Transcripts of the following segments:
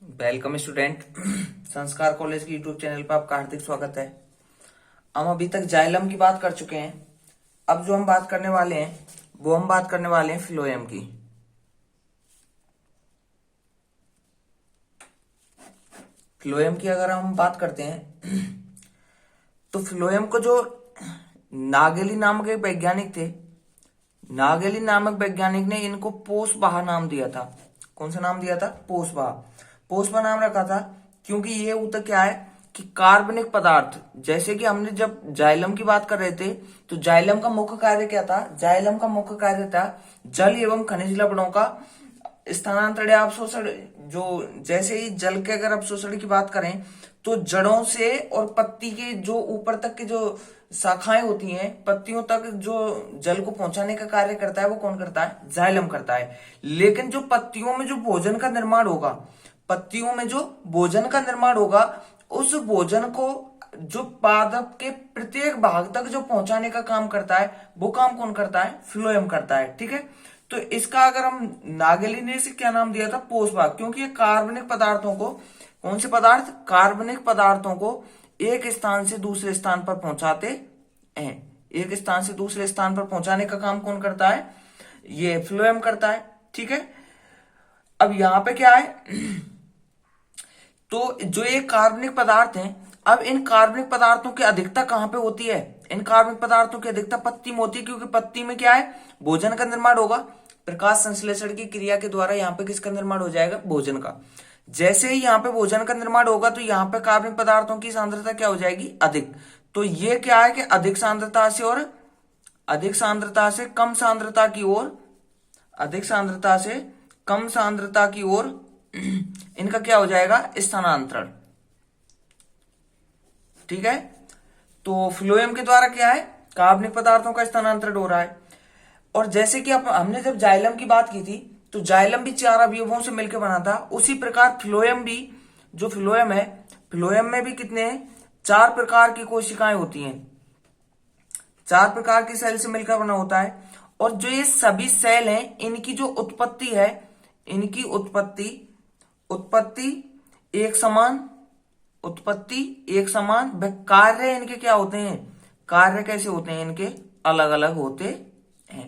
Welcome student. संस्कार college की YouTube channel पर आपका हार्दिक स्वागत है। हम अभी तक जाइलम की बात कर चुके हैं। अब जो हम बात करने वाले हैं वो हम बात करने वाले हैं फ्लोएम की। फ्लोएम की अगर हम बात करते हैं तो फ्लोएम को जो नागेली नामक एक वैज्ञानिक थे, नागेली नामक वैज्ञानिक ने इनको पोषबाहा नाम दिया था। कौन सा नाम दिया था? पोषबाहा। पोषबाहा नाम रखा था क्योंकि ये होता क्या है कि कार्बनिक पदार्थ, जैसे कि हमने जब जाइलम की बात कर रहे थे तो जाइलम का मुख्य कार्य क्या था? जाइलम का मुख्य कार्य था जल एवं खनिज लवणों का स्थानांतरण या अवशोषण। जो जैसे ही जल के अगर अवशोषण की बात करें तो जड़ों से और पत्ती के जो ऊपर तक के जो शाखाएं होती हैं, पत्तियों तक जो जल को पहुंचाने का कार्य करता है वो कौन करता है? जाइलम करता है। लेकिन जो पत्तियों में जो भोजन का निर्माण होगा, पत्तियों में जो भोजन का निर्माण होगा, उस भोजन को जो पादप के प्रत्येक भाग तक जो पहुंचाने का काम करता है वो काम कौन करता है? फ्लोएम करता है। ठीक है, तो इसका अगर हम नागेली ने इसे क्या नाम दिया था? पोषबाह। क्योंकि ये कार्बनिक पदार्थों को, कौन से पदार्थ? कार्बनिक पदार्थों को एक स्थान से दूसरे स्थान पर पहुंचाते हैं। एक स्थान से दूसरे स्थान पर पहुंचाने का काम कौन करता है? ये फ्लोएम करता है। ठीक है, अब यहां पे क्या है तो जो ये कार्बनिक पदार्थ हैं, अब इन कार्बनिक पदार्थों की अधिकता कहां पे होती है? इन कार्बनिक पदार्थों की अधिकता पत्ती में होती है। क्योंकि पत्ती में क्या है? भोजन का निर्माण होगा। प्रकाश संश्लेषण की क्रिया के द्वारा यहाँ पे किसका निर्माण हो जाएगा? भोजन का। जैसे ही यहाँ पे भोजन का निर्माण होगा तो यहाँ पे कार्बनिक पदार्थों की सांद्रता क्या हो जाएगी? अधिक। तो ये क्या है कि अधिक सांद्रता से और अधिक सांद्रता से कम सांद्रता की ओर, अधिक सांद्रता से कम सांद्रता की ओर इनका क्या हो जाएगा? स्थानांतरण। ठीक है, तो फ्लोएम के द्वारा क्या है? कार्बनिक पदार्थों का स्थानांतरण हो रहा है। और जैसे कि हमने जब जाइलम की बात की थी तो जाइलम भी 4 अवयवों से मिलकर बना था। उसी प्रकार फ्लोएम भी, जो फ्लोएम है, फ्लोएम में भी कितने हैं? 4 प्रकार की कोशिकाएं होती हैं। 4 प्रकार की सेल से मिलकर बना होता है। और जो ये सभी सेल हैं, इनकी जो उत्पत्ति है, इनकी उत्पत्ति उत्पत्ति एक समान, उत्पत्ति एक समान, कार्य इनके क्या होते हैं? कार्य कैसे होते हैं? इनके अलग अलग होते हैं।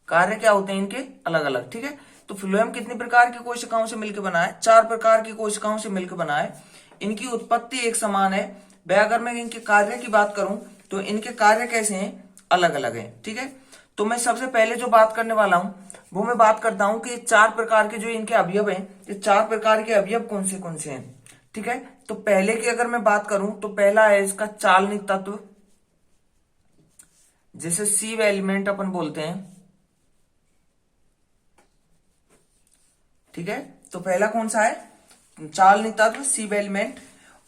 कार्य क्या होते हैं इनके? अलग अलग। ठीक है, तो फ्लोएम कितनी प्रकार की कोशिकाओं से मिलकर बना है? 4 प्रकार की कोशिकाओं से मिलकर बना है। इनकी उत्पत्ति एक समान है। वह अगर मैं इनके कार्य की बात करूं तो इनके कार्य कैसे हैं? अलग अलग हैं। ठीक है, तो मैं सबसे पहले जो बात करने वाला हूं वो मैं बात करता हूं कि 4 प्रकार के जो इनके अवयव हैं, ये 4 प्रकार के अवयव कौन से हैं। ठीक है, तो पहले की अगर मैं बात करूं तो पहला है इसका चालनी तत्व, जिसे सीव एलिमेंट अपन बोलते हैं। ठीक है, तो पहला कौन सा है? चालनी तत्व, सीव एलिमेंट।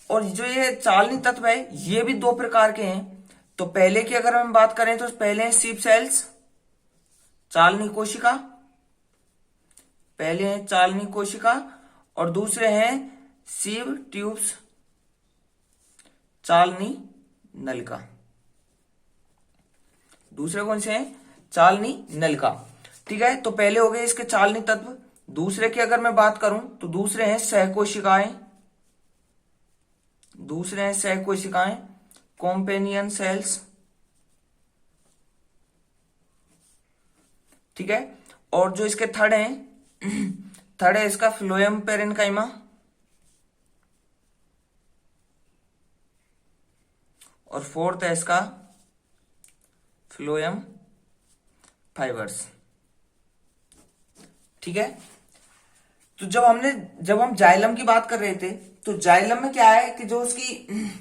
और जो ये चालनी तत्व है ये भी 2 प्रकार के हैं। तो पहले की अगर हम बात करें तो पहले है सीव सेल्स, चालनी कोशिका। पहले है चालनी कोशिका और दूसरे हैं सीव ट्यूब्स, चालनी नलिका। दूसरे कौन से हैं? चालनी नलिका। ठीक है, तो पहले हो गए इसके चालनी तत्व। दूसरे की अगर मैं बात करूं तो दूसरे हैं सहकोशिकाएं, दूसरे हैं सहकोशिकाएं, कॉम्पेनियन सेल्स। ठीक है, और जो इसके थर्ड हैं, थर्ड है इसका फ्लोएम पेरेन्काइमा, और फोर्थ है इसका फ्लोएम फाइबर्स। ठीक है, तो जब हम जाइलम की बात कर रहे थे तो जाइलम में क्या है कि जो उसकी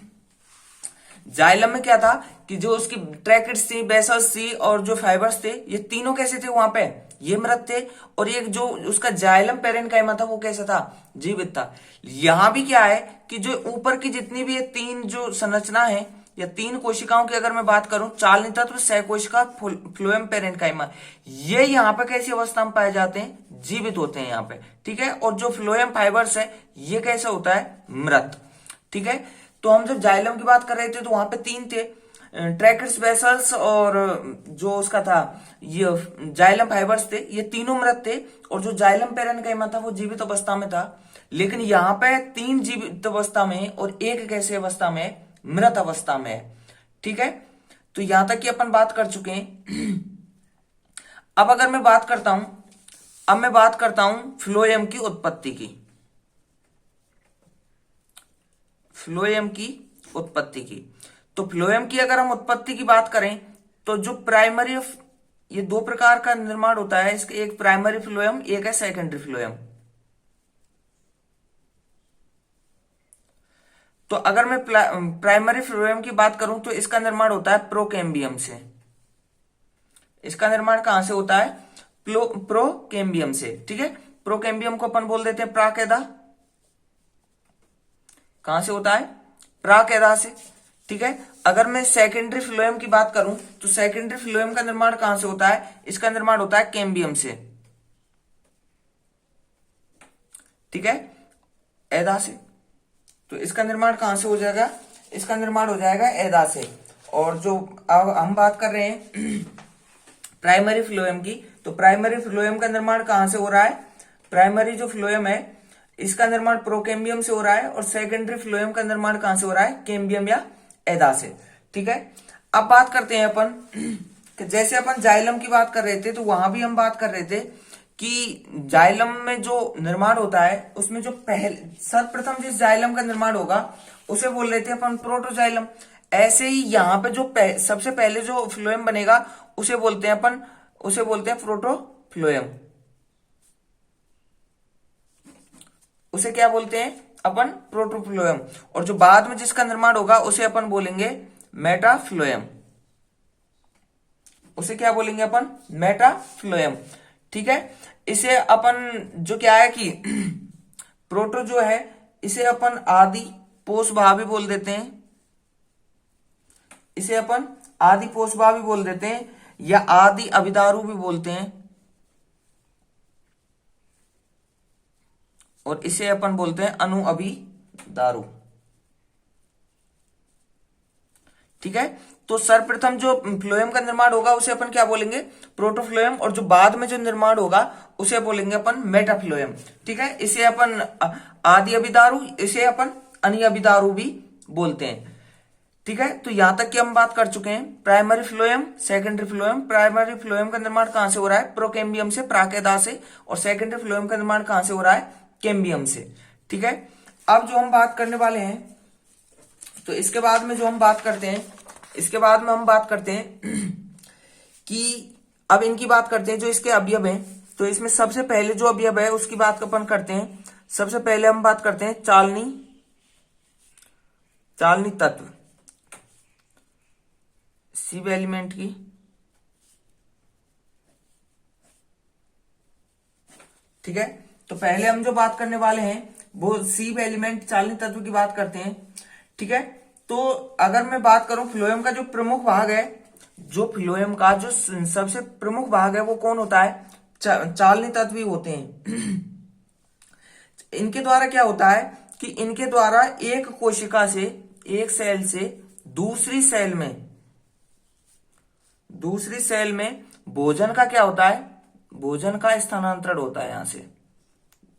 जाइलम में क्या था कि जो उसकी ट्रैकेट्स थी, बेसल्स थी और जो फाइबर्स थे, ये तीनों कैसे थे वहां पे? ये मृत थे। और एक जो उसका जाइलम पेरेन्काइमा था वो कैसा था? जीवित था। यहां भी क्या है कि जो ऊपर की जितनी भी ये 3 जो संरचना है या 3 कोशिकाओं की अगर मैं बात करूं, चालनी तत्व, सहकोशिका, फ्लोएम पेरेन्काइमा, ये यहाँ पे कैसी अवस्था में पाए जाते हैं? जीवित होते हैं यहाँ पे। ठीक है, और जो फ्लोएम फाइबर्स है ये कैसा होता है? मृत। ठीक है, तो हम जब जाइलम की बात कर रहे थे तो वहां पे 3 थे। ट्रैकिस वेसल्स और जो उसका था ये जाइलम फाइबर्स थे, ये तीनों मृत थे। और जो जाइलम पेरेन्काइमा था वो जीवित अवस्था में था। लेकिन यहाँ पे 3 जीवित अवस्था में और 1 कैसे अवस्था में, मृत अवस्था में है। ठीक है, तो यहां तक की अपन बात कर चुके हैं। अब अगर मैं बात करता हूं, अब मैं बात करता हूं फ्लोएम की उत्पत्ति की। फ्लोएम की उत्पत्ति की, तो फ्लोएम की अगर हम उत्पत्ति की बात करें तो जो प्राइमरी, ये 2 प्रकार का निर्माण होता है इसके, एक प्राइमरी फ्लोएम, एक है सेकेंडरी फ्लोएम। तो अगर मैं प्राइमरी फ्लोएम की बात करूं तो इसका निर्माण होता है प्रोकेम्बियम से। इसका निर्माण कहां से होता है? प्रोकेम्बियम से। ठीक है, प्रोकेम्बियम को अपन बोल देते हैं प्राकेदा। कहां से होता है? प्राकेदा से। ठीक है, अगर मैं सेकेंडरी फ्लोएम की बात करूं तो सेकेंडरी फ्लोएम का निर्माण कहां से होता है? इसका निर्माण होता है कैम्बियम से। ठीक है, एदा से। तो इसका निर्माण कहां से हो जाएगा? इसका निर्माण हो जाएगा एदा से। और जो अब हम बात कर रहे हैं प्राइमरी फ्लोएम की, तो प्राइमरी फ्लोएम का निर्माण कहां से हो रहा है? प्राइमरी जो फ्लोएम है इसका निर्माण प्रोकेम्बियम से हो रहा है, और सेकेंडरी फ्लोएम का निर्माण कहां से हो रहा है? कैम्बियम या एदा से। ठीक है, अब बात करते हैं अपन कि जैसे अपन जाइलम की बात कर रहे थे तो वहां भी हम बात कर रहे थे कि जाइलम में जो निर्माण होता है उसमें जो सर्वप्रथम जिस जाइलम का निर्माण होगा उसे बोल रहे थे अपन प्रोटोजाइलम। ऐसे ही यहाँ पे जो सबसे पहले जो फ्लोएम बनेगा उसे बोलते हैं अपन, उसे बोलते हैं प्रोटोफ्लोएम। उसे क्या बोलते हैं अपन? प्रोटोफ्लोएम। और जो बाद में जिसका निर्माण होगा उसे अपन बोलेंगे मेटाफ्लोएम। उसे क्या बोलेंगे अपन? मेटाफ्लोएम। ठीक है, इसे अपन जो क्या है कि प्रोटो जो है इसे अपन आदि पोषभावी बोल देते हैं। इसे अपन आदि पोषभावी बोल देते हैं या आदि अभिदारू भी बोलते हैं, और इसे अपन बोलते हैं अनु अभिदारू। ठीक है, तो सर्वप्रथम जो फ्लोएम का निर्माण होगा उसे अपन क्या बोलेंगे? प्रोटोफ्लोएम। और जो बाद में जो निर्माण होगा उसे बोलेंगे अपन मेटाफ्लोएम। ठीक है, इसे अपन आदि अभिदारू, इसे अपन अनि अभिदारू भी बोलते हैं। ठीक है, तो यहां तक की हम बात कर चुके हैं primary phloem, secondary phloem. Primary phloem का निर्माण कहां से हो रहा है? प्रोकेम्बियम से, प्राकेदा से। और सेकेंडरी फ्लोएम का निर्माण कहां से हो रहा है? कैम्बियम से। ठीक है, अब जो हम बात करने वाले हैं तो इसके बाद में जो हम बात करते हैं, इसके बाद में हम बात करते हैं कि अब इनकी बात करते हैं जो इसके अवयव हैं। तो इसमें सबसे पहले जो अवयव है उसकी बात अपन करते हैं। सबसे पहले हम बात करते हैं चालनी तत्व, सीव एलिमेंट की। ठीक है, तो पहले हम जो बात करने वाले हैं वो सीव एलिमेंट चालनी तत्व की बात करते हैं। ठीक है, तो अगर मैं बात करूं फ्लोएम का जो प्रमुख भाग है, जो फ्लोएम का जो सबसे प्रमुख भाग है वो कौन होता है? चालनी तत्व ही होते हैं। इनके द्वारा क्या होता है कि इनके द्वारा एक कोशिका से, एक सेल से दूसरी सेल में भोजन का क्या होता है? भोजन का स्थानांतरण होता है।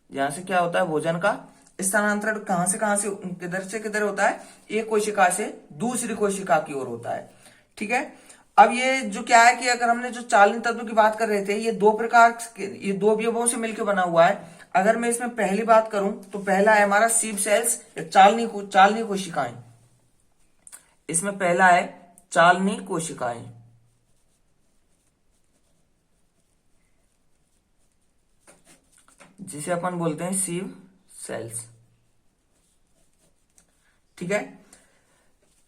यहां से क्या होता है? भोजन का स्थानांतरण कहां से किधर से किधर होता है? एक कोशिका से दूसरी कोशिका की ओर होता है। ठीक है, अब ये जो क्या है कि अगर हमने जो चालनी तत्व की बात कर रहे थे, ये 2 प्रकार, ये 2 अवयवों से मिलकर बना हुआ है। अगर मैं इसमें पहली बात करूं तो पहला है हमारा सीव सेल्स या चालनी कोशिकाएं। इसमें पहला है चालनी कोशिकाएं, जिसे अपन बोलते हैं सीव सेल्स। ठीक है,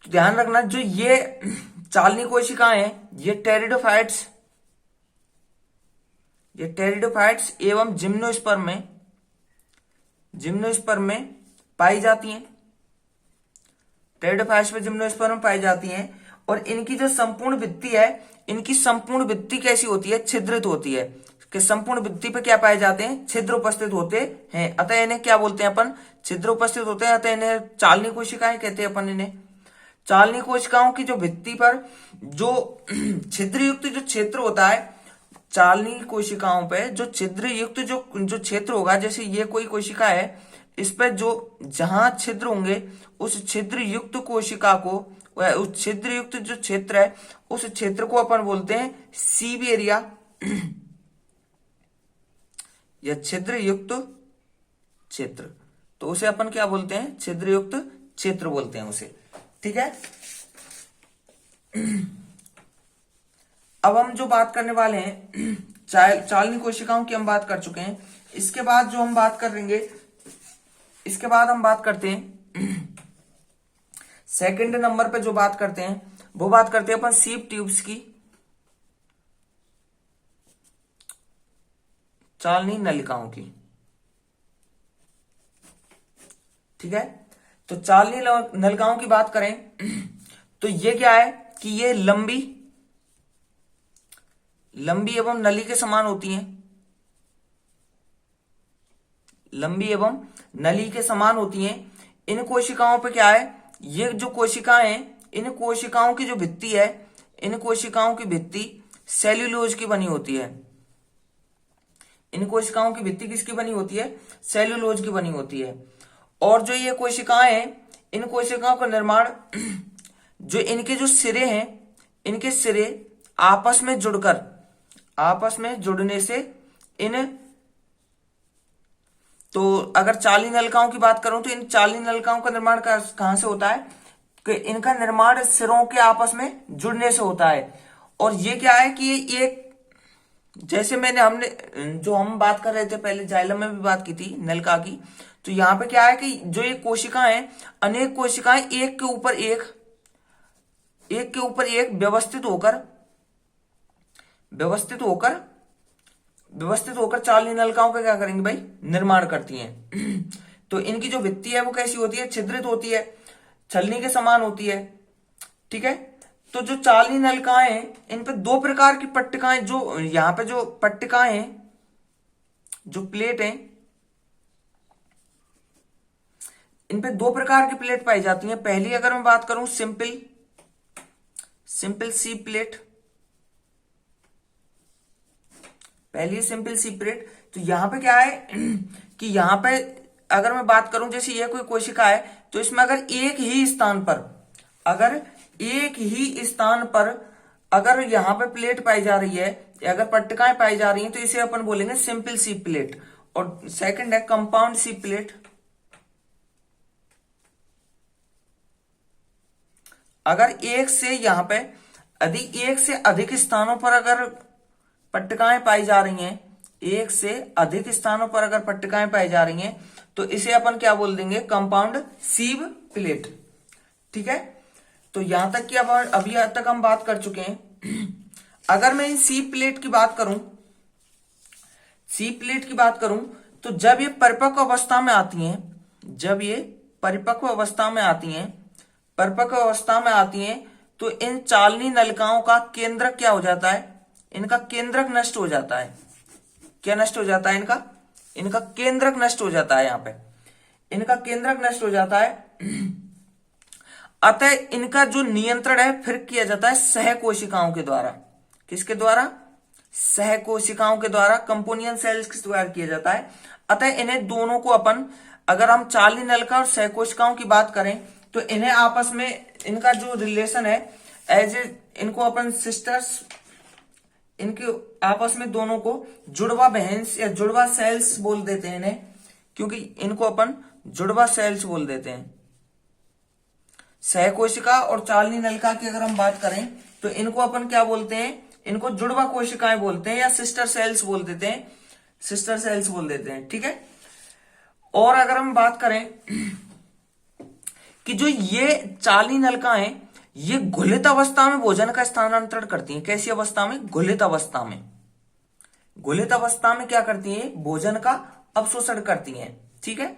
तो ध्यान रखना जो ये चालनी कोशिकाएं हैं ये टेरिडोफाइट्स एवं जिम्नोस्पर्म में पाई जाती हैं। टेरिडोफाइट्स में जिम्नोस्पर्म में पाई जाती हैं। और इनकी जो संपूर्ण भित्ति है, इनकी संपूर्ण भित्ति कैसी होती है? छिद्रित होती है। कि संपूर्ण भित्ति पे क्या पाए जाते हैं? छिद्र उपस्थित होते हैं। अतः इन्हें क्या बोलते हैं अपन? छिद्र उपस्थित होते हैं, अतः इन्हें चालनी कोशिकाएं कहते हैं अपन इन्हें। चालनी कोशिकाओं की जो भित्ति पर जो छिद्र युक्त जो क्षेत्र होता है, चालनी कोशिकाओं पे जो छिद्र युक्त जो जो क्षेत्र होगा, जैसे ये कोई कोशिका है, इस पे जो जहां छिद्र होंगे उस छिद्र युक्त कोशिका को, उस छिद्र युक्त जो क्षेत्र है उस क्षेत्र को अपन बोलते हैं सीब एरिया या छिद्र युक्त क्षेत्र। तो उसे अपन क्या बोलते हैं? छिद्र युक्त क्षेत्र बोलते हैं उसे। ठीक है। अब हम जो बात करने वाले हैं, चालनी कोशिकाओं की हम बात कर चुके हैं। इसके बाद जो हम बात करेंगे, इसके बाद हम बात करते हैं सेकंड नंबर पे जो बात करते हैं, वो बात करते हैं अपन सीप ट्यूब्स की, चालनी नलिकाओं की। ठीक है। तो चालनी नलिकाओं की बात करें तो ये क्या है कि ये लंबी एवं नली के समान होती हैं, लंबी एवं नली के समान होती हैं। इन कोशिकाओं पे क्या है, ये जो कोशिकाएं हैं, इन कोशिकाओं की जो भित्ति है, इन कोशिकाओं की भित्ति सेल्यूलोज की बनी होती है। इन कोशिकाओं की भित्ति किसकी बनी होती है? सेल्यूलोज की बनी होती है। और जो ये कोशिकाएं हैं, इन कोशिकाओं का निर्माण जो इनके जो सिरे हैं, इनके सिरे आपस में जुड़कर, आपस में जुड़ने से इन, तो अगर चालनी नलिकाओं की बात करूं तो इन चालनी नलिकाओं का निर्माण कहां से होता है कि इनका निर्माण सिरों के आपस में जुड़ने से होता है। और ये क्या है कि ये एक, जैसे हमने जो हम बात कर रहे थे पहले जाइलम में भी बात की थी नलिका की, तो यहां पे क्या है कि जो ये कोशिकाएं हैं, अनेक कोशिकाएं एक के ऊपर एक व्यवस्थित होकर चालनी नलिकाओं का क्या करेंगे भाई? निर्माण करती हैं। तो इनकी जो भित्ति है वो कैसी होती है? छिद्रित होती है, छलनी के समान होती है। ठीक है। तो जो चालनी नलिकाएं हैं, इन पे दो प्रकार की पट्टिकाएं, जो यहां पे जो पट्टिकाएं हैं, जो प्लेट हैं, इन पे दो प्रकार की प्लेट पाई जाती हैं। पहली अगर मैं बात करूं सिंपल सी प्लेट, पहली सिंपल सी प्लेट। तो यहां पे क्या है कि यहां पे अगर मैं बात करूं, जैसे ये कोई कोशिका है, तो इसमें अगर एक ही स्थान पर अगर यहां पे प्लेट पाई जा रही है या अगर पट्टिकाएं पाई जा रही हैं, तो इसे अपन बोलेंगे सिंपल सी प्लेट। और सेकंड है कंपाउंड सी प्लेट। अगर एक से अधिक स्थानों पर अगर पट्टिकाएं पाई जा रही हैं, एक से अधिक स्थानों पर अगर पट्टिकाएं पाई जा रही हैं, तो इसे अपन क्या बोल देंगे? Compound sieve plate. ठीक है। तो यहां तक कि अब अभी तक हम बात कर चुके हैं। अगर मैं इन सीब प्लेट की बात करूं, तो जब ये परिपक्व अवस्था में आती हैं, तो इन चालनी नलिकाओं का केंद्रक क्या हो जाता है? इनका केंद्रक नष्ट हो जाता है। क्या नष्ट हो जाता है? इनका केंद्रक नष्ट हो जाता है। यहां पे इनका केंद्रक नष्ट हो जाता है। अतः इनका जो नियंत्रण है फिर किया जाता है सहकोशिकाओं के द्वारा। किसके द्वारा? सहकोशिकाओं के द्वारा, कंपोनियन सेल्स के द्वारा किया जाता है। अतः इन्हें दोनों को अपन, अगर हम चालनी नलिका और सहकोशिकाओं की बात करें, तो इन्हें आपस में इनका जो रिलेशन है, इनको अपन सिस्टर्स, इनके आपस में दोनों को जुड़वा बहन या जुड़वा सेल्स बोल देते हैं इन्हें, क्योंकि इनको अपन जुड़वा सेल्स बोल देते हैं। सहकोशिका और चालनी नलिका की अगर हम बात करें, तो इनको अपन क्या बोलते हैं? इनको जुड़वा कोशिकाएं बोलते हैं या सिस्टर सेल्स बोल देते हैं। ठीक है। और अगर हम बात करें कि जो ये चालनी नलिकाएं, ये घुलित अवस्था में भोजन का स्थानांतरण करती हैं। कैसी अवस्था में? घुलित अवस्था में क्या करती हैं? भोजन का अवशोषण करती हैं। ठीक है।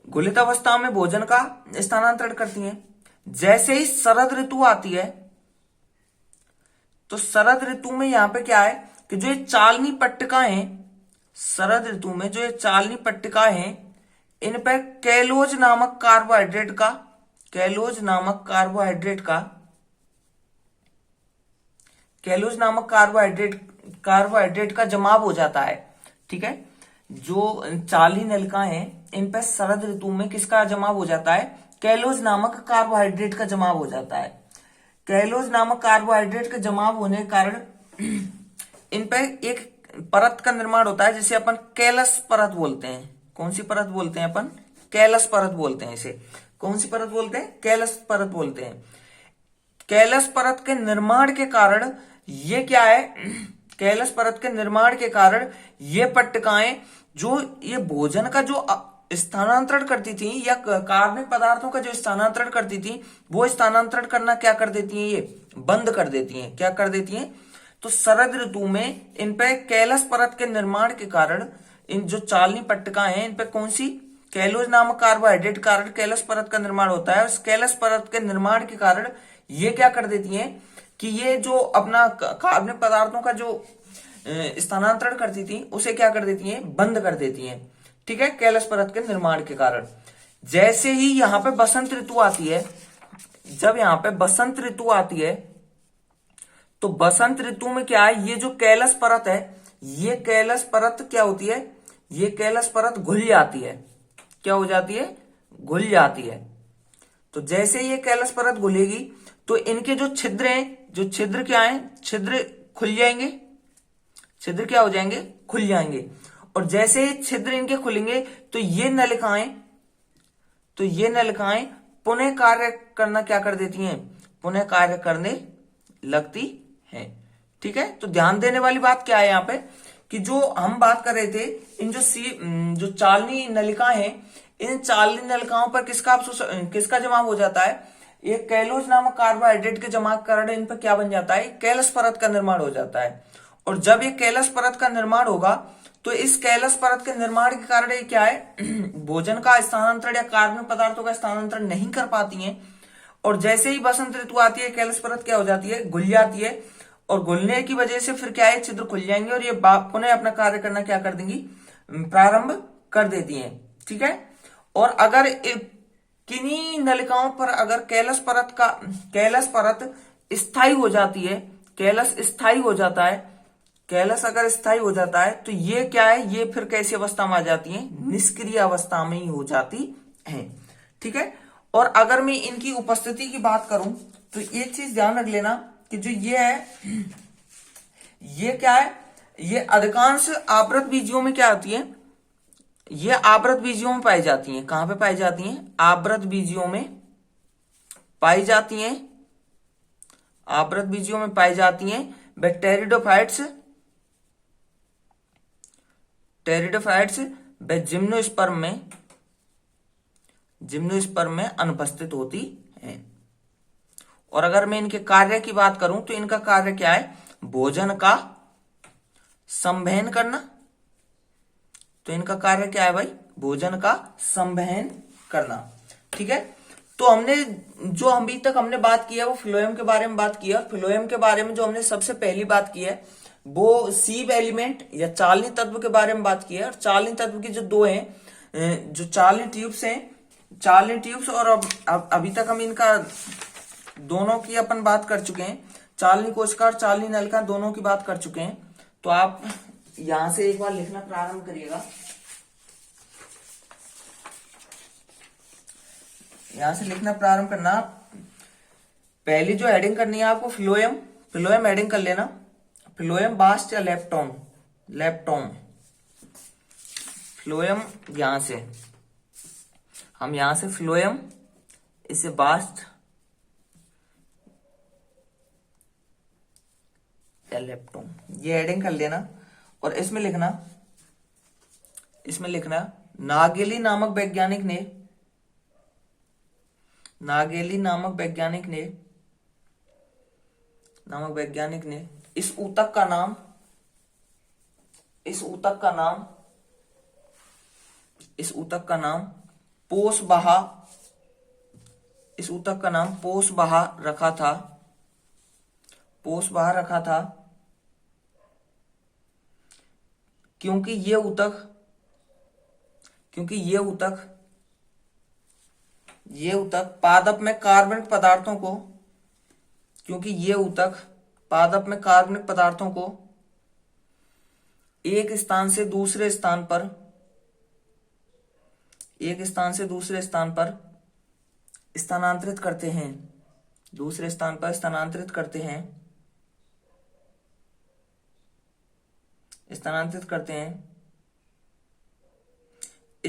घुलित अवस्था में भोजन का स्थानांतरण करती हैं। जैसे ही शरद ऋतु आती है, तो शरद ऋतु में यहां पे क्या है कि जो ये चालनी पट्टिकाएं हैं, शरद ऋतु में जो ये चालनी पट्टिकाएं हैं, इन पर कैलोज नामक कार्बोहाइड्रेट का कैलोज नामक कार्बोहाइड्रेट का जमाव हो जाता है। ठीक है, जो चाली नलिकाएं हैं इन पर शरद ऋतु में किसका जमाव हो जाता है? कैलोज नामक कार्बोहाइड्रेट का जमाव हो जाता है। कैलोज नामक कार्बोहाइड्रेट का जमाव होने के कारण इन पर एक परत का निर्माण होता है जिसे अपन कैलस परत बोलते हैं। कौन सी परत बोलते हैं अपन? कैलस परत बोलते हैं इसे। कौन सी परत बोलते हैं? कैलस परत बोलते हैं। कैलस परत के निर्माण के कारण ये क्या है? कैलस परत के निर्माण के कारण ये पट्टिकाएं जो ये भोजन का जो स्थानांतरण करती थी या कार्बनिक पदार्थों का जो स्थानांतरण करती थी, वो स्थानांतरण करना क्या कर देती हैं? ये बंद कर देती हैं। क्या कर देती हैं? तो शरद ऋतु में इन पे कैलस परत के निर्माण के कारण इन जो चालनी पट्टिकाएं हैं इन पे कौन सी? कैलोज नामक कार्बोहाइड्रेट कारण कैलस परत का निर्माण होता है। उस कैलस परत के निर्माण के कारण ये क्या कर देती हैं कि ये जो अपना कार्बनिक पदार्थों का जो स्थानांतरण करती थी उसे क्या कर देती हैं? बंद कर देती हैं। ठीक है, कैलस परत के निर्माण के कारण। जैसे ही यहां पे बसंत ऋतु आती है, जब यहां पे बसंत ऋतु आती है तो बसंत ऋतु में क्या है? ये जो कैलस परत है, ये कैलस परत क्या होती है? ये कैलस परत घुल जाती है। क्या हो जाती है? घुल जाती है। तो जैसे ये कैलस परत घुलेगी तो इनके जो छिद्र हैं, जो छिद्र क्या हैं? छिद्र खुल जाएंगे। छिद्र क्या हो जाएंगे? खुल जाएंगे। और जैसे ही छिद्र इनके खुलेंगे तो ये नलिकाएं पुनः कार्य करना क्या कर देती हैं? पुनः कार्य करने लगती हैं। ठीक है, तो ध्यान देने वाली बात क्या है यहाँ पे कि जो हम बात कर रहे थे इन जो चालनी नलिकाएं हैं, इन चालनी नलिकाओं पर किसका जमाव हो जाता है? एक कैलोज नामक कार्बोहाइड्रेट के जमाव के कारण इन पर क्या बन जाता है? कैलस परत का निर्माण हो जाता है। और जब ये कैलस परत का निर्माण होगा तो इस कैलस परत के निर्माण के कारण ये क्या है? भोजन का स्थानांतरण या कार्बनिक पदार्थों का स्थानांतरण नहीं कर पाती हैं। और जैसे ही बसंत ऋतु आती है कैलस परत क्या हो जाती है? घुल जाती है। और घुलने की वजह से फिर क्या है? छिद्र खुल जाएंगे और ये पुनः अपना कार्य करना क्या कर देंगी? प्रारंभ कर देती हैं। ठीक है, और अगर किन्हीं नलिकाओं पर अगर कैलस परत स्थायी हो जाती है, कैलस स्थायी हो जाता है, कैलस अगर स्थायी हो जाता है तो ये क्या है? ये फिर कैसी अवस्था में आ जाती है? निष्क्रिय अवस्था में ही हो जाती है। ठीक है, और अगर मैं इनकी उपस्थिति की बात करूं तो एक चीज ध्यान रख लेना कि जो ये है, ये क्या है? ये अधिकांश आवृत बीजियों में क्या होती है? ये आवृत बीजियों में पाई जाती हैं। कहां पे पाई जाती हैं? आवृत बीजियों में पाई जाती हैं। आवृत बीजियों में पाई जाती हैं। बैक्टेरिडोफाइट्स व जिम्नोस्पर्म में अनुपस्थित होती हैं। और अगर मैं इनके कार्य की बात करूं तो इनका कार्य क्या है? भोजन का संवहन करना। तो इनका कार्य क्या है भाई? भोजन का संवहन करना। ठीक है, तो जो अभी तक हमने बात किया वो फ्लोएम के बारे में बात किया। फ्लोएम के बारे में जो हमने सबसे पहली बात की है वो सीव एलिमेंट या चालनी तत्व के बारे में बात की है। और चालनी तत्व की जो दो हैं, जो चालनी ट्यूब्स और अभी तक हम इनका दोनों की अपन बात कर चुके हैं। चालनी कोशिका और चालनी नलिका दोनों की बात कर चुके हैं। तो आप यहां से एक बार लिखना प्रारंभ करिएगा। यहां से लिखना प्रारंभ करना। पहली जो हेडिंग करनी है आपको फ्लोएम हेडिंग कर लेना। फ्लोएम बास्ट या लेप्टोम। फ्लोएम यहां से फ्लोएम, इसे बास्ट या लेप्टोम, ये हेडिंग कर लेना। और इसमें लिखना नागेली नामक वैज्ञानिक ने इस ऊतक का नाम पोषबाहा रखा था। क्योंकि ये ऊतक पादप में कार्बनिक पदार्थों को, क्योंकि ये ऊतक पादप में कार्बनिक पदार्थों को एक स्थान से दूसरे स्थान पर स्थानांतरित करते हैं, दूसरे स्थान पर स्थानांतरित करते हैं।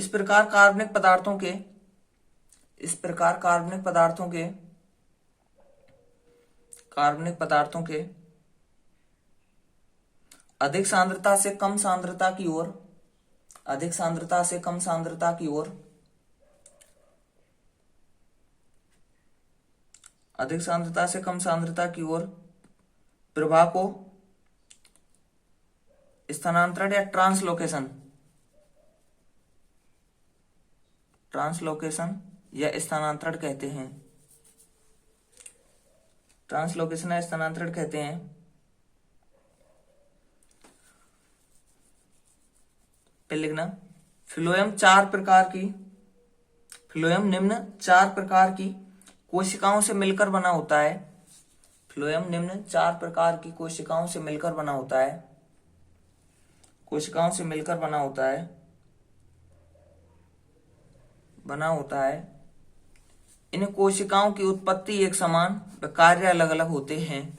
इस प्रकार कार्बनिक पदार्थों के अधिक सांद्रता से कम सांद्रता की ओर प्रवाह को स्थानांतरण या ट्रांसलोकेशन या स्थानांतरण कहते हैं। पे लिखना फ्लोएम निम्न 4 प्रकार की कोशिकाओं से मिलकर बना होता है। कोशिकाओं से मिलकर बना होता है। इन कोशिकाओं की उत्पत्ति एक समान व कार्य अलग अलग होते हैं।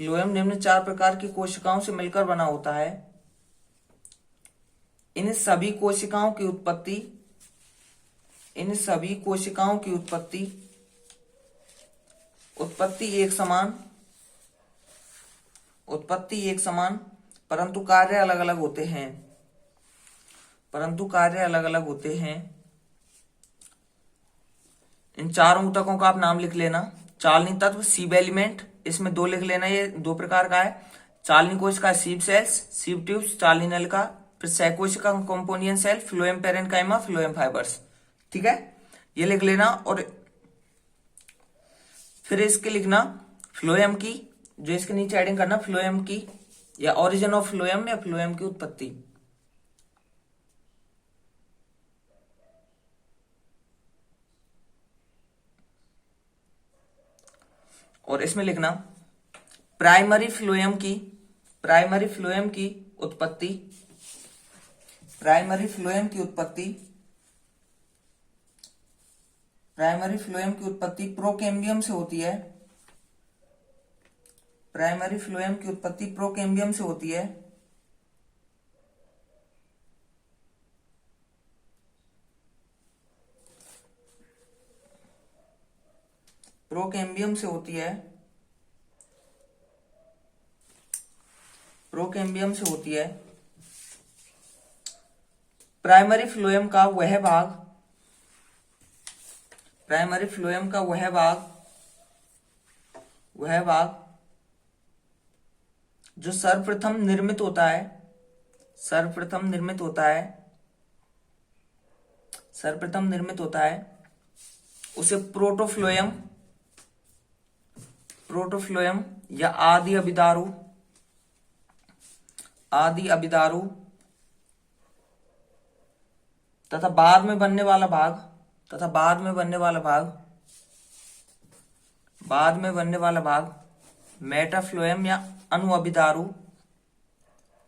फ्लोएम निम्न 4 प्रकार की कोशिकाओं से मिलकर बना होता है। इन सभी कोशिकाओं की उत्पत्ति एक समान परंतु कार्य अलग अलग होते हैं। इन चारों ऊतकों का आप नाम लिख लेना। चालनी तत्व सीब एलिमेंट, इसमें 2 लिख लेना, ये 2 प्रकार का है। चालनी कोशिका सीब सेल्स, सीब ट्यूब्स, चालनी नलिका, फिर सहकोशिका companion cell, phloem parenchyma, phloem fibres. ठीक है, ये लिख लेना। और फिर इसके लिखना फ्लोएम की, जो इसके नीचे एडिंग करना फ्लोएम की या ओरिजिन ऑफ फ्लोएम या फ्लोएम की उत्पत्ति। और इसमें लिखना प्राइमरी फ्लोएम की उत्पत्ति। प्राइमरी फ्लोएम की उत्पत्ति प्रोकेम्बियम से होती है। प्रोकेम्बियम से होती है। प्राइमरी फ्लोएम का वह भाग जो सर्वप्रथम निर्मित होता है उसे प्रोटोफ्लोएम या आदि अभिदारू तथा बाद में बनने वाला भाग मेटाफ्लोएम या अनुअभिदारू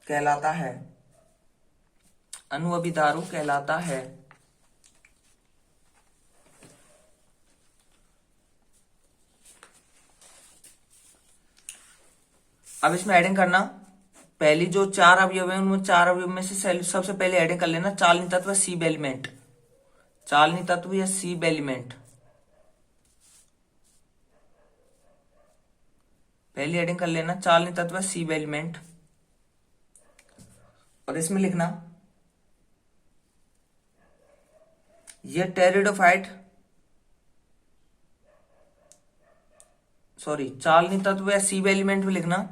कहलाता है। अब इसमें एडिंग करना, पहली जो 4 अवयव है उनमें 4 अवयव में से सबसे पहले एडिंग कर लेना चालनी तत्व सीब एलिमेंट। पहली एडिंग कर लेना चालनी तत्व सीब एलिमेंट। और इसमें लिखना ये चालनी तत्व या सीब एलिमेंट में लिखना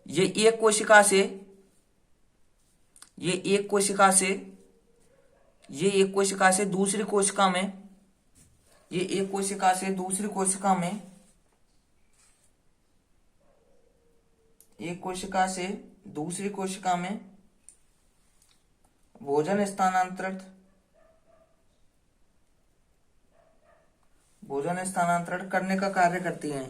ये एक कोशिका से दूसरी कोशिका में भोजन स्थानांतरित भोजन स्थानांतरण करने का कार्य करती हैं।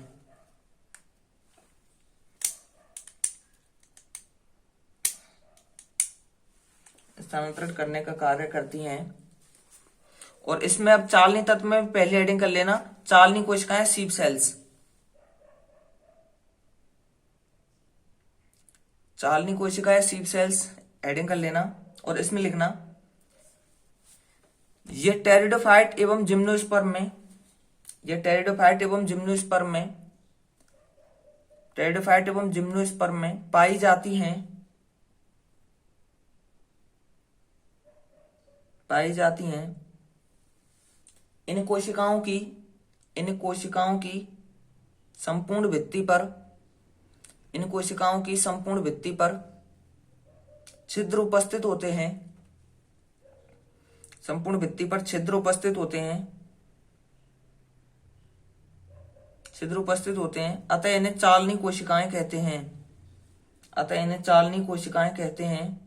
स्थानांतरण करने का कार्य करती हैं। और इसमें अब चालनी तत्व में पहले हेडिंग कर लेना, चालनी कोशिकाएं सीप सेल्स। चालनी कोशिकाएं सीप सेल्स हेडिंग कर लेना। और इसमें लिखना ये टेरिडोफाइट एवं जिम्नोस्पर्म में, ये टेरिडोफाइट एवं जिम्नोस्पर्म में, टेरिडोफाइट एवं जिम्नोस्पर्म में पाई जाती हैं, पाई जाती हैं। इन कोशिकाओं की, इन कोशिकाओं की संपूर्ण भित्ति पर, इन कोशिकाओं की संपूर्ण भित्ति पर छिद्र उपस्थित होते हैं, संपूर्ण भित्ति पर छिद्र उपस्थित होते हैं, छिद्र उपस्थित होते हैं। अतः इन्हें चालनी कोशिकाएं कहते हैं, अतः इन्हें चालनी कोशिकाएं कहते हैं।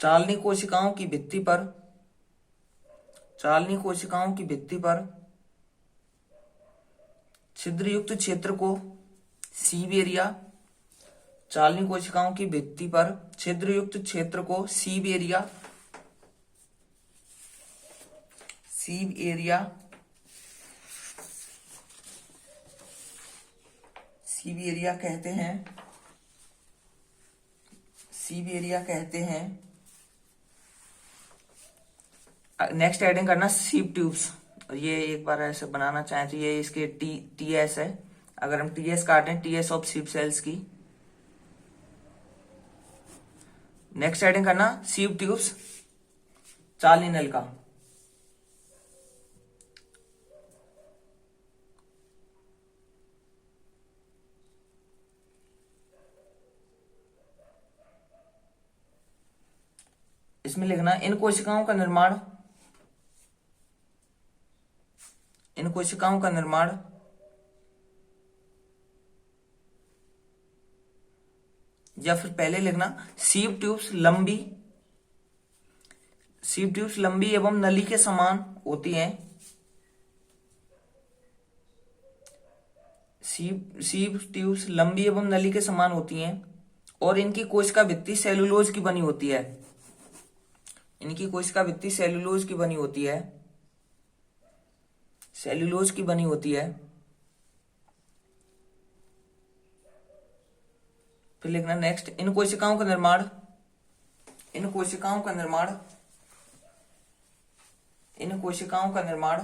चालनी कोशिकाओं की भित्ति पर, चालनी कोशिकाओं की भित्ति पर छिद्रयुक्त क्षेत्र को सीब एरिया, चालनी कोशिकाओं की भित्ति पर छिद्रयुक्त क्षेत्र को sieve area, sieve area, sieve area कहते हैं, सीब एरिया कहते हैं। नेक्स्ट हेडिंग करना सीप ट्यूब्स। ये एक बार ऐसे बनाना चाहें तो ये इसके टी एस है। अगर हम टी एस काटें, T S of sieve cells की। नेक्स्ट हेडिंग करना सीप ट्यूब्स, चालनी नलिका। इसमें लिखना इन कोशिकाओं का निर्माण, इन कोशिकाओं का निर्माण या फिर पहले लिखना सीप ट्यूब्स लंबी, सीप ट्यूब्स लंबी एवं नली के समान होती हैं। सीप ट्यूब्स लंबी एवं नली के समान होती हैं और इनकी कोशिका भित्ति सेलुलोज की बनी होती है, इनकी कोशिका भित्ति सेलुलोज की बनी होती है, सेलुलोज की बनी होती है। फिर लिखना नेक्स्ट इन कोशिकाओं का निर्माण, इन कोशिकाओं का निर्माण, इन कोशिकाओं का निर्माण,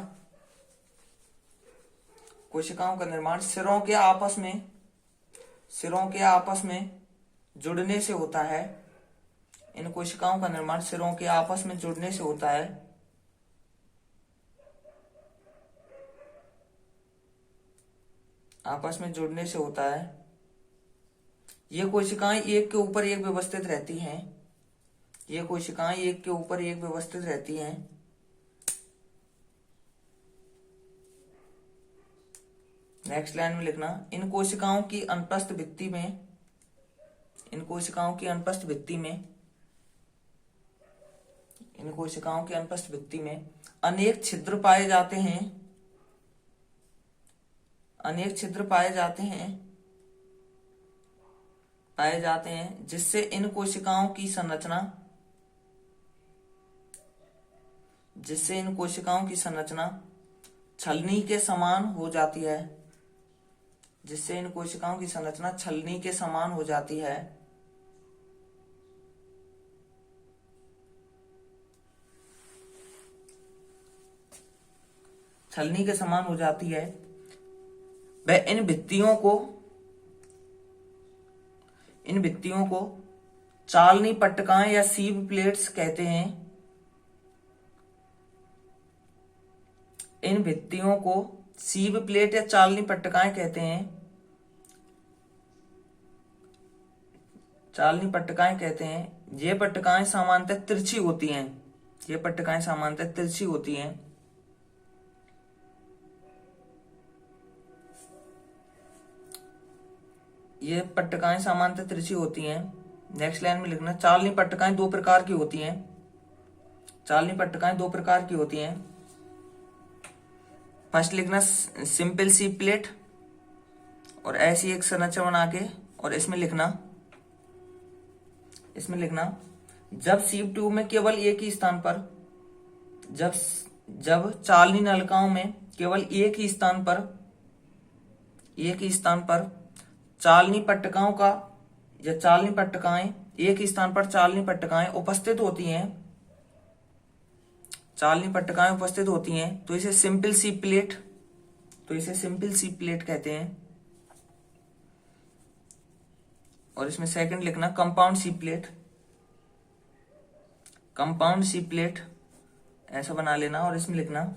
कोशिकाओं का निर्माण सिरों के आपस में, सिरों के आपस में जुड़ने से होता है। इन कोशिकाओं का निर्माण सिरों के आपस में जुड़ने से होता है। आपस में जुड़ने से होता है। ये कोशिकाएं एक के ऊपर एक व्यवस्थित रहती हैं, ये कोशिकाएं एक के ऊपर एक व्यवस्थित रहती हैं। नेक्स्ट लाइन में लिखना इन कोशिकाओं की अनुप्रस्थ भित्ति में, इन कोशिकाओं की अनुप्रस्थ भित्ति में, इन कोशिकाओं की अनुप्रस्थ भित्ति में अनेक छिद्र पाए जाते हैं, अनेक छिद्र पाए जाते हैं, पाए जाते हैं जिससे इन कोशिकाओं की संरचना, जिससे इन कोशिकाओं की संरचना छलनी के समान हो जाती है, जिससे इन कोशिकाओं की संरचना छलनी के समान हो जाती है। छलनी के समान हो जाती है। वह इन भित्तियों को, इन भित्तियों को चालनी पट्टिकाएं या सीब प्लेट्स कहते हैं। इन भित्तियों को सीब प्लेट या चालनी पट्टिकाएं कहते हैं, चालनी पट्टिकाएं कहते हैं। ये पट्टिकाएं सामान्यतः तिरछी होती हैं, ये पट्टिकाएं सामान्यतः तिरछी होती हैं। ये पट्टिकाएं सामान्यतः तिरछी होती हैं। नेक्स्ट लाइन में लिखना चालनी पट्टिकाएं दो प्रकार की होती हैं। चालनी पट्टिकाएं दो प्रकार की होती हैं। फर्स्ट लिखना सिंपल सी प्लेट, और ऐसी एक संरचना बना के, और इसमें लिखना जब सीप ट्यूब में केवल एक ही स्थान पर, जब चालनी नलिकाओं में केवल एक ही स्थान पर चालनी पट्टिकाओं का, या चालनी पट्टिकाएं एक ही स्थान पर चालनी पट्टिकाएं उपस्थित होती हैं, तो इसे सिंपल सी प्लेट कहते हैं। और इसमें सेकंड लिखना कंपाउंड सी प्लेट ऐसा बना लेना। और इसमें लिखना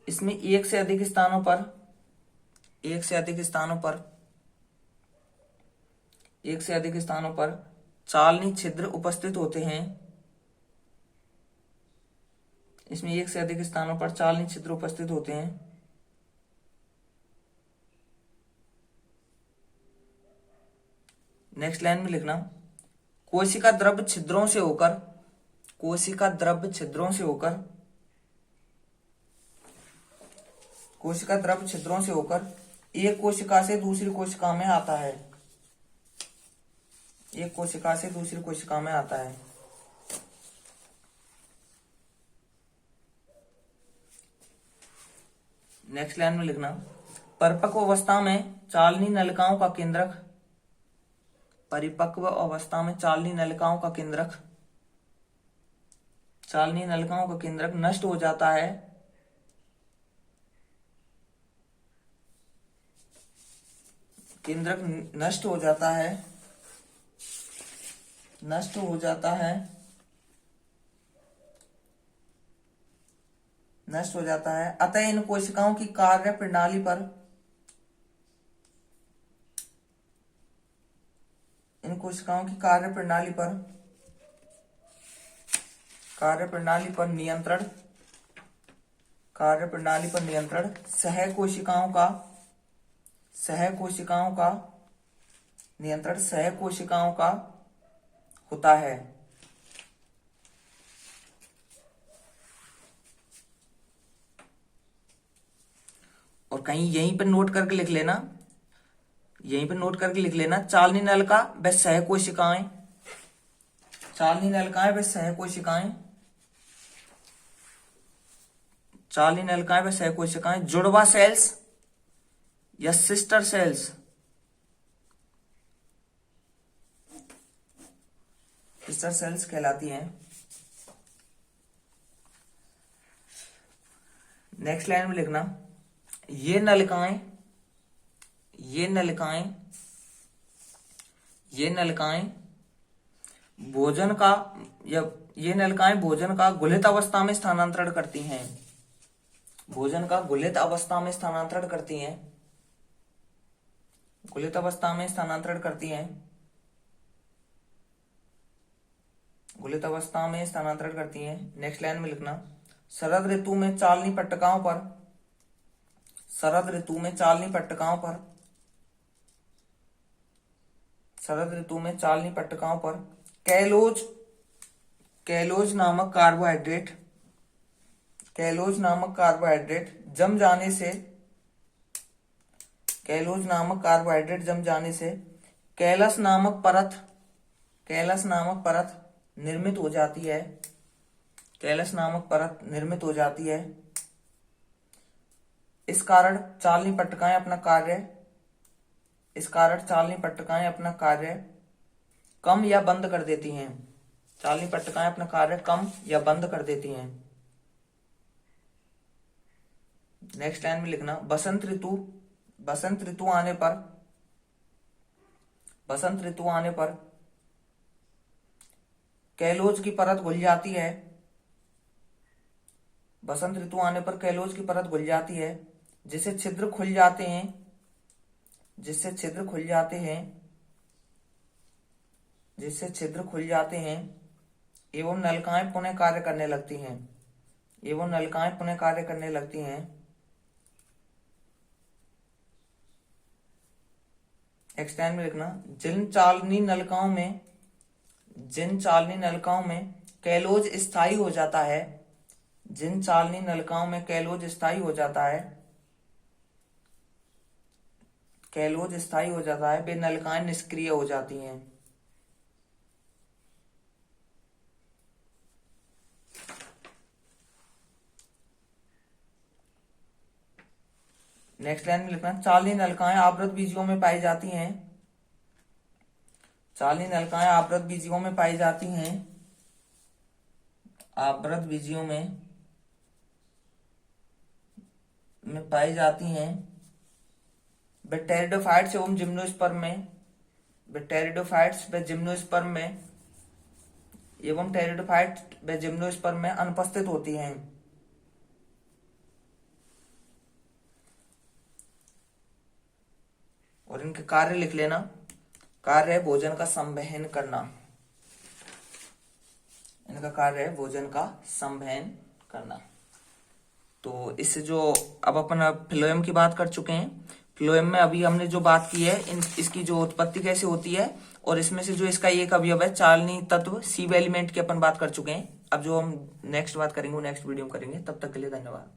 इसमें एक से अधिक स्थानों पर चालनी छिद्र उपस्थित होते हैं। इसमें एक से अधिक स्थानों पर चालनी छिद्र उपस्थित होते हैं। नेक्स्ट लाइन में लिखना कोशिका द्रव छिद्रों से होकर एक कोशिका से दूसरी कोशिका में आता है। नेक्स्ट लाइन में लिखना परिपक्व अवस्था में चालनी नलिकाओं का केंद्रक नष्ट हो जाता है। अतः इन कोशिकाओं की कार्य प्रणाली पर नियंत्रण सह कोशिकाओं का होता है। और कहीं यहीं पर नोट करके लिख लेना चालनी नलिका व सह कोशिकाएं जुड़वा सेल्स या सिस्टर सेल्स कहलाती हैं। नेक्स्ट लाइन में लिखना ये नलिकाएं भोजन का गुलित अवस्था में स्थानांतरण करती हैं। गुलित अवस्था में स्थानांतरण करती हैं। नेक्स्ट लाइन में लिखना शरद ऋतु में चालनी पट्टिकाओं पर कैलोज नामक कार्बोहाइड्रेट जम जाने से कैलस नामक परत निर्मित हो जाती है। इस कारण चालनी पट्टिकाएं अपना कार्य कम या बंद कर देती हैं। नेक्स्ट लाइन में लिखना बसंत ऋतु आने पर कैलोज की परत घुल जाती है। जिससे छिद्र खुल जाते हैं एवं नलिकाएं पुनः कार्य करने लगती हैं। नेक्स्ट लाइन में लिखना, जिन चालनी नलिकाओं में कैलोज स्थायी हो जाता है, जिन चालनी नलिकाओं में कैलोज स्थायी हो जाता है वे नलिकाएं निष्क्रिय हो जाती हैं। नेक्स्ट लाइन में लिखना, चालनी नलिकाएं आवृत बीजियों में पाई जाती हैं, चालनी नलिकाएं आवृत बीजियों में पाई जाती हैं, आवृत बीजियों में पाई जाती हैं बैक्टेरियोफाइट्स एवं जिम्नोस्पर्म में, बैक्टेरियोफाइट्स व जिम्नोस्पर्म में एवं टेरिडोफाइट्स व जिम्नोस्पर्म में अनुपस्थित होती हैं। और इनके कार्य लिख लेना, कार्य है भोजन का संवहन करना, इनका कार्य है भोजन का संवहन करना। तो इससे जो अब अपन फ्लोएम की बात कर चुके हैं, फ्लोएम में अभी हमने जो बात की है इसकी जो उत्पत्ति कैसे होती है, और इसमें से जो इसका एक अवयव है चालनी तत्व सीव एलिमेंट की अपन बात कर चुके हैं। अब जो हम नेक्स्ट बात करेंगे वो नेक्स्ट वीडियो में करेंगे। तब तक के लिए धन्यवाद।